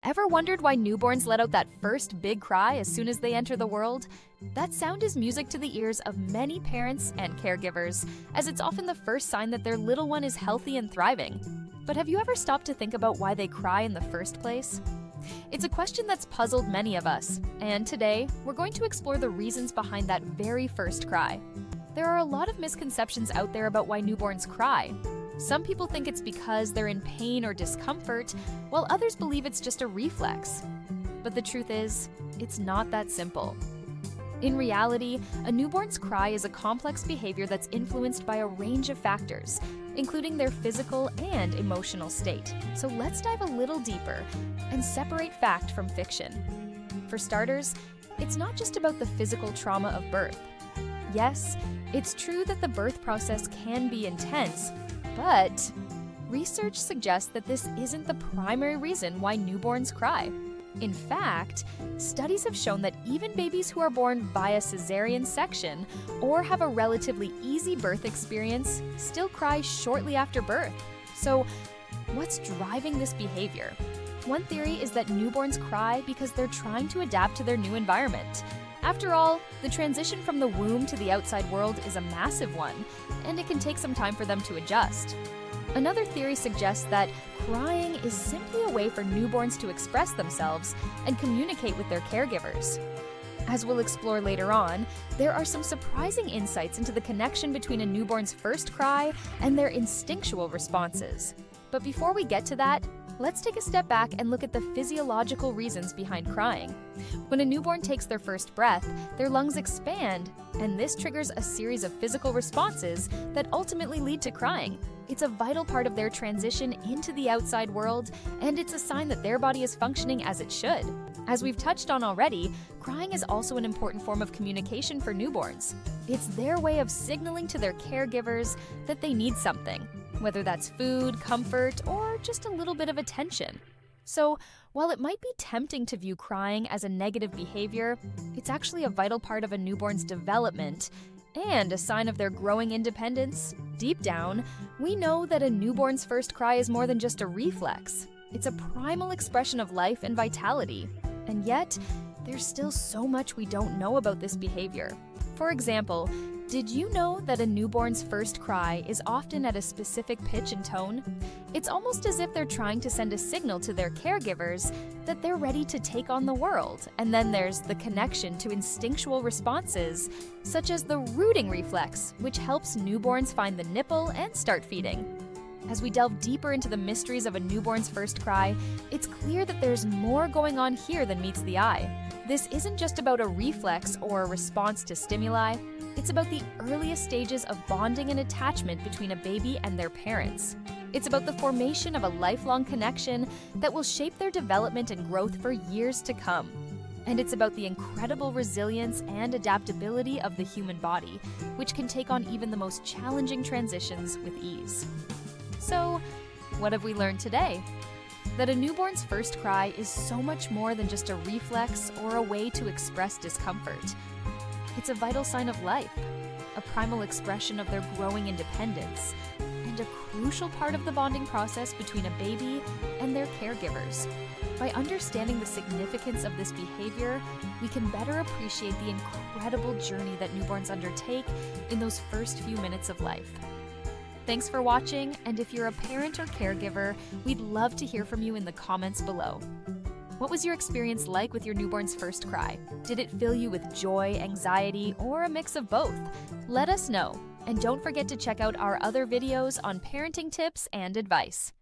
Ever wondered why newborns let out that first big cry as soon as they enter the world? That sound is music to the ears of many parents and caregivers, as it's often the first sign that their little one is healthy and thriving. But have you ever stopped to think about why they cry in the first place? It's a question that's puzzled many of us, and today we're going to explore the reasons behind that very first cry. There are a lot of misconceptions out there about why newborns cry. Some people think it's because they're in pain or discomfort, while others believe it's just a reflex. But the truth is, it's not that simple. In reality, a newborn's cry is a complex behavior that's influenced by a range of factors, including their physical and emotional state. So let's dive a little deeper and separate fact from fiction. For starters, it's not just about the physical trauma of birth. Yes, it's true that the birth process can be intense, but research suggests that this isn't the primary reason why newborns cry. In fact, studies have shown that even babies who are born via cesarean section or have a relatively easy birth experience still cry shortly after birth. So, what's driving this behavior? One theory is that newborns cry because they're trying to adapt to their new environment. After all, the transition from the womb to the outside world is a massive one, and it can take some time for them to adjust. Another theory suggests that crying is simply a way for newborns to express themselves and communicate with their caregivers. As we'll explore later on, there are some surprising insights into the connection between a newborn's first cry and their instinctual responses. But before we get to that, let's take a step back and look at the physiological reasons behind crying. When a newborn takes their first breath, their lungs expand, and this triggers a series of physical responses that ultimately lead to crying. It's a vital part of their transition into the outside world, and it's a sign that their body is functioning as it should. As we've touched on already, crying is also an important form of communication for newborns. It's their way of signaling to their caregivers that they need something, whether that's food, comfort, or just a little bit of attention. So, while it might be tempting to view crying as a negative behavior, it's actually a vital part of a newborn's development and a sign of their growing independence. Deep down, we know that a newborn's first cry is more than just a reflex. It's a primal expression of life and vitality. And yet, there's still so much we don't know about this behavior. For example, did you know that a newborn's first cry is often at a specific pitch and tone? It's almost as if they're trying to send a signal to their caregivers that they're ready to take on the world. And then there's the connection to instinctual responses, such as the rooting reflex, which helps newborns find the nipple and start feeding. As we delve deeper into the mysteries of a newborn's first cry, it's clear that there's more going on here than meets the eye. This isn't just about a reflex or a response to stimuli. It's about the earliest stages of bonding and attachment between a baby and their parents. It's about the formation of a lifelong connection that will shape their development and growth for years to come. And it's about the incredible resilience and adaptability of the human body, which can take on even the most challenging transitions with ease. So, what have we learned today? That a newborn's first cry is so much more than just a reflex or a way to express discomfort. It's a vital sign of life, a primal expression of their growing independence, and a crucial part of the bonding process between a baby and their caregivers. By understanding the significance of this behavior, we can better appreciate the incredible journey that newborns undertake in those first few minutes of life. Thanks for watching, and if you're a parent or caregiver, we'd love to hear from you in the comments below. What was your experience like with your newborn's first cry? Did it fill you with joy, anxiety, or a mix of both? Let us know, and don't forget to check out our other videos on parenting tips and advice.